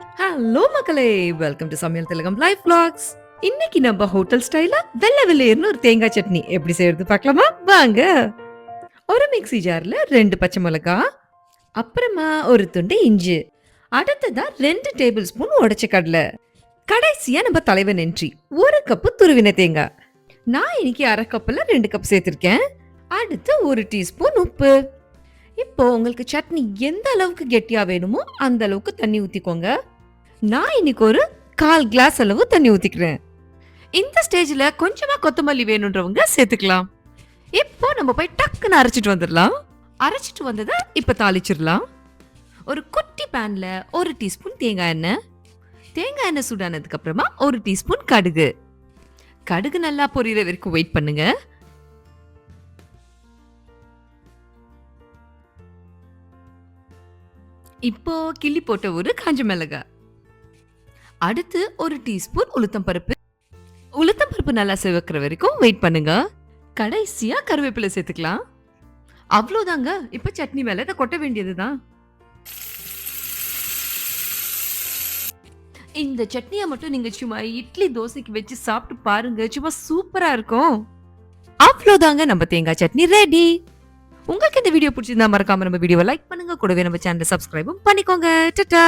Hello மக்களே, welcome to சமையல் திலகம் லைஃப் vlogs. இன்னைக்கு நம்ம ஹோட்டல் ஸ்டைலா வெள்ளை வெள்ளையர்னு ஒரு தேங்காய் சட்னி எப்படி செய்யறது பார்க்கலாமா? வாங்க. ஒரு மிக்ஸி ஜார்ல 2 பச்சை மிளகாய், அப்புறமா ஒரு துண்டு இஞ்சி, அடுத்ததா 2 டேபிள் ஸ்பூன் உடைச்ச கடலை, கடைசியா நம்ம தலைவன் என்ட்ரி 1 கப்பு துருவின தேங்காய். நான் இன்னைக்கு அரை கப்ல 2 கப் சேர்த்திருக்கேன். அடுத்து 1 டீஸ்பூன் உப்பு. இப்போ உங்களுக்கு சட்னி எந்த அளவுக்கு கெட்டியா வேணுமோ அந்த அளவுக்கு தண்ணி ஊத்திக்கோங்க. நான் இன்னைக்கு ஒரு 1/4 கிளாஸ் அளவு தண்ணி ஊத்திக்கிறேன். இந்த ஸ்டேஜ்ல கொஞ்சமா கொத்தமல்லி வேணும்ன்றவங்க சேர்த்துக்கலாம். இப்போ நம்ம போய் டக்குன்னு அரைச்சிட்டு வந்துடலாம். அரைச்சிட்டு வந்ததை இப்ப தாளிச்சிடலாம். ஒரு குட்டி பேன்ல 1 டீஸ்பூன் தேங்காய் எண்ணெய். தேங்காய் எண்ணெய் சூடானதுக்கு அப்புறமா 1 டீஸ்பூன் கடுகு. கடுகு நல்லா பொரியிற வரைக்கும் வெயிட் பண்ணுங்க. இப்போ கிள்ளி போட்ட ஒரு காஞ்ச மிளகாய். அடுத்து 1 டீஸ்பூன் உளுத்தம் பருப்பு. உளுத்தம் பருப்பு நல்லா சிவக்கிற வரைக்கும் வெயிட் பண்ணுங்க. கடைசியா கருவேப்பிலை சேர்த்துக்கலாம். அவ்வளோதாங்க. இப்ப சட்னி மேல இதை கொட்ட வேண்டியதுதான். இந்த சட்னியை மட்டும் நீங்க சும்மா இட்லி தோசைக்கு வச்சு சாப்பிட்டு பாருங்க, சும்மா சூப்பரா இருக்கும். அவ்வளோதாங்க, நம்ம தேங்காய் சட்னி ரெடி. உங்களுக்கு இந்த வீடியோ பிடிச்சிருந்தா மறக்காம நம்ம வீடியோவை லைக் பண்ணுங்க, கூடவே நம்ம சேனலை சப்ஸ்கிரைபும் பண்ணிக்கோங்க. டாடா.